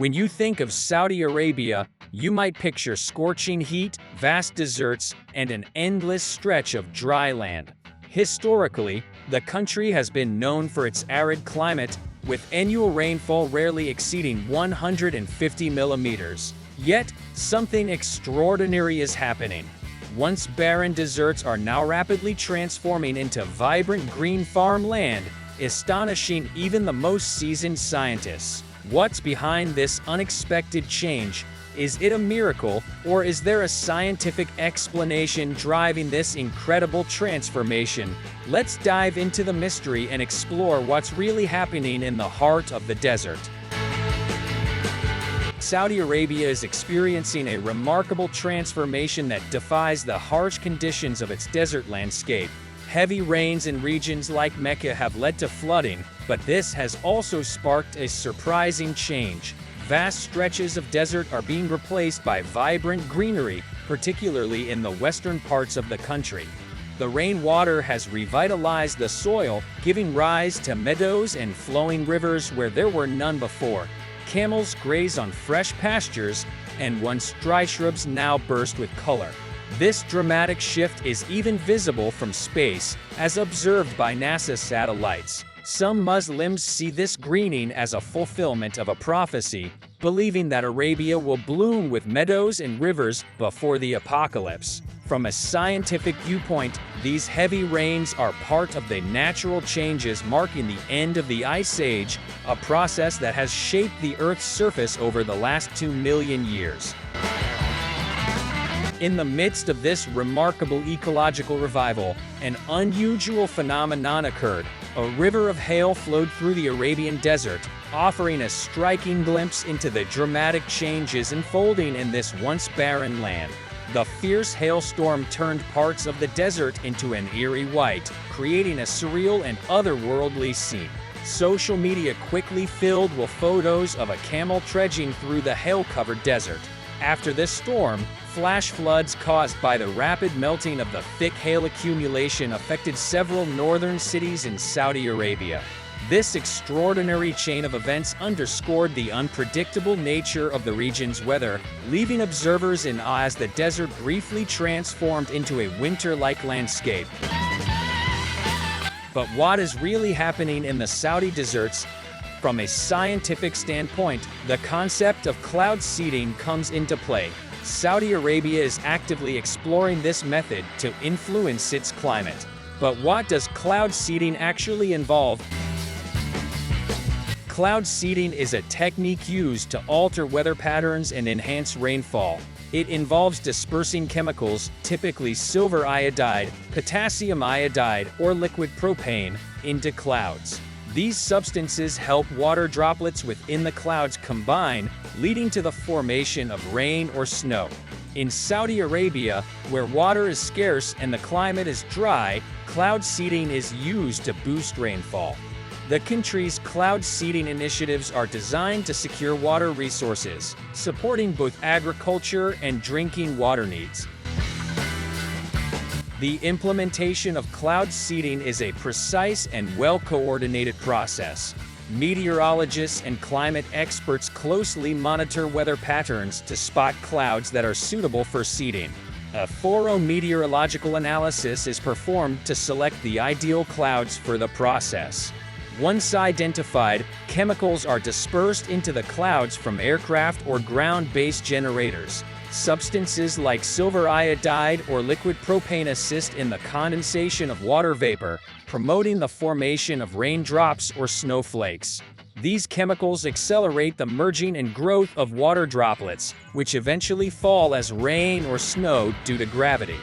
When you think of Saudi Arabia, you might picture scorching heat, vast deserts, and an endless stretch of dry land. Historically, the country has been known for its arid climate, with annual rainfall rarely exceeding 150 millimeters. Yet, something extraordinary is happening. Once barren deserts are now rapidly transforming into vibrant green farmland, astonishing even the most seasoned scientists. What's behind this unexpected change? Is it a miracle, or is there a scientific explanation driving this incredible transformation? Let's dive into the mystery and explore what's really happening in the heart of the desert. Saudi Arabia is experiencing a remarkable transformation that defies the harsh conditions of its desert landscape. Heavy rains in regions like Mecca have led to flooding, but this has also sparked a surprising change. Vast stretches of desert are being replaced by vibrant greenery, particularly in the western parts of the country. The rainwater has revitalized the soil, giving rise to meadows and flowing rivers where there were none before. Camels graze on fresh pastures, and once dry shrubs now burst with color. This dramatic shift is even visible from space, as observed by NASA satellites. Some Muslims see this greening as a fulfillment of a prophecy, believing that Arabia will bloom with meadows and rivers before the apocalypse. From a scientific viewpoint, these heavy rains are part of the natural changes marking the end of the Ice Age, a process that has shaped the Earth's surface over the last 2 million years. In the midst of this remarkable ecological revival, an unusual phenomenon occurred. A river of hail flowed through the Arabian desert, offering a striking glimpse into the dramatic changes unfolding in this once barren land. The fierce hailstorm turned parts of the desert into an eerie white, creating a surreal and otherworldly scene. Social media quickly filled with photos of a camel trudging through the hail-covered desert. After this storm, flash floods caused by the rapid melting of the thick hail accumulation affected several northern cities in Saudi Arabia. This extraordinary chain of events underscored the unpredictable nature of the region's weather, leaving observers in awe as the desert briefly transformed into a winter-like landscape. But what is really happening in the Saudi deserts? From a scientific standpoint, the concept of cloud seeding comes into play. Saudi Arabia is actively exploring this method to influence its climate. But what does cloud seeding actually involve? Cloud seeding is a technique used to alter weather patterns and enhance rainfall. It involves dispersing chemicals, typically silver iodide, potassium iodide, or liquid propane, into clouds. These substances help water droplets within the clouds combine, leading to the formation of rain or snow. In Saudi Arabia, where water is scarce and the climate is dry, cloud seeding is used to boost rainfall. The country's cloud seeding initiatives are designed to secure water resources, supporting both agriculture and drinking water needs. The implementation of cloud seeding is a precise and well-coordinated process. Meteorologists and climate experts closely monitor weather patterns to spot clouds that are suitable for seeding. A thorough meteorological analysis is performed to select the ideal clouds for the process. Once identified, chemicals are dispersed into the clouds from aircraft or ground-based generators. Substances like silver iodide or liquid propane assist in the condensation of water vapor, promoting the formation of raindrops or snowflakes. These chemicals accelerate the merging and growth of water droplets, which eventually fall as rain or snow due to gravity.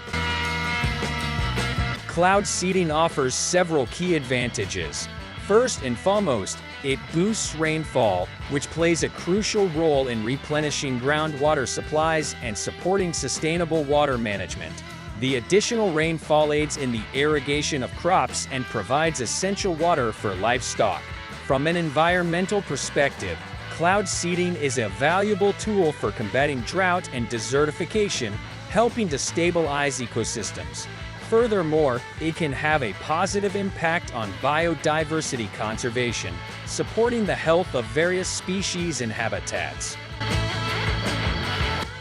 Cloud seeding offers several key advantages. First and foremost, it boosts rainfall, which plays a crucial role in replenishing groundwater supplies and supporting sustainable water management. The additional rainfall aids in the irrigation of crops and provides essential water for livestock. From an environmental perspective, cloud seeding is a valuable tool for combating drought and desertification, helping to stabilize ecosystems. Furthermore, it can have a positive impact on biodiversity conservation. supporting the health of various species and habitats.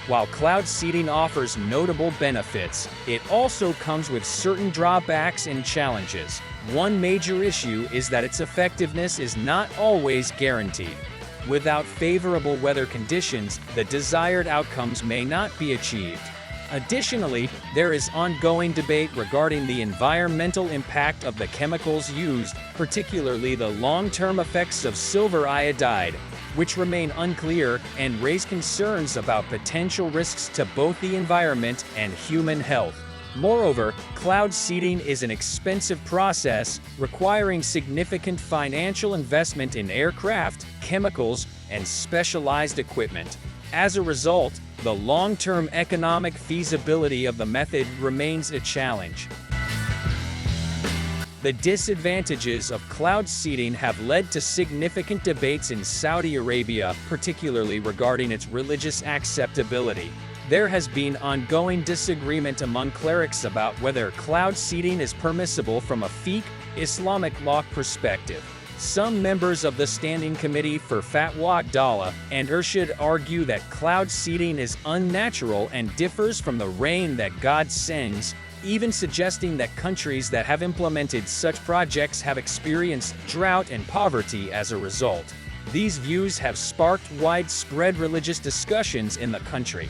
While cloud seeding offers notable benefits, it also comes with certain drawbacks and challenges. One major issue is that its effectiveness is not always guaranteed. Without favorable weather conditions, the desired outcomes may not be achieved. Additionally, there is ongoing debate regarding the environmental impact of the chemicals used, particularly the long-term effects of silver iodide, which remain unclear and raise concerns about potential risks to both the environment and human health. Moreover, cloud seeding is an expensive process, requiring significant financial investment in aircraft, chemicals, and specialized equipment. As a result, the long-term economic feasibility of the method remains a challenge. The disadvantages of cloud seeding have led to significant debates in Saudi Arabia, particularly regarding its religious acceptability. There has been ongoing disagreement among clerics about whether cloud seeding is permissible from a fiqh, Islamic law perspective. Some members of the Standing Committee for Fatwa Dawah and Irshad argue that cloud seeding is unnatural and differs from the rain that God sends, even suggesting that countries that have implemented such projects have experienced drought and poverty as a result. These views have sparked widespread religious discussions in the country.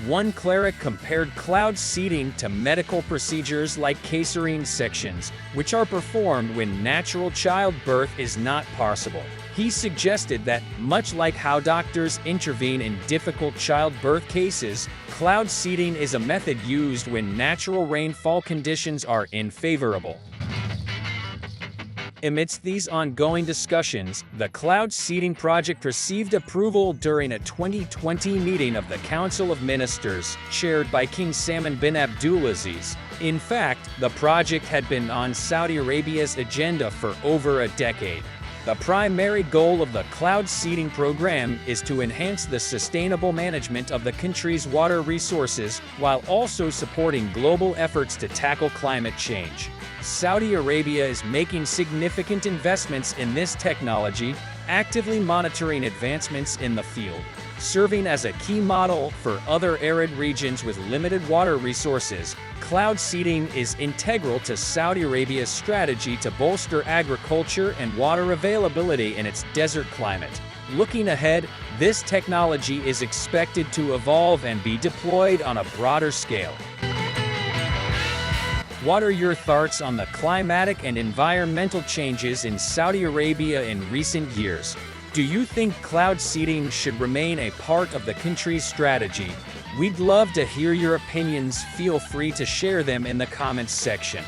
One cleric compared cloud seeding to medical procedures like caesarean sections, which are performed when natural childbirth is not possible. He suggested that, much like how doctors intervene in difficult childbirth cases, cloud seeding is a method used when natural rainfall conditions are unfavorable. Amidst these ongoing discussions, the cloud seeding project received approval during a 2020 meeting of the Council of Ministers, chaired by King Salman bin Abdulaziz. In fact, the project had been on Saudi Arabia's agenda for over a decade. The primary goal of the cloud seeding program is to enhance the sustainable management of the country's water resources while also supporting global efforts to tackle climate change. Saudi Arabia is making significant investments in this technology, actively monitoring advancements in the field. Serving as a key model for other arid regions with limited water resources, cloud seeding is integral to Saudi Arabia's strategy to bolster agriculture and water availability in its desert climate. Looking ahead, this technology is expected to evolve and be deployed on a broader scale. What are your thoughts on the climatic and environmental changes in Saudi Arabia in recent years? Do you think cloud seeding should remain a part of the country's strategy? We'd love to hear your opinions. Feel free to share them in the comments section.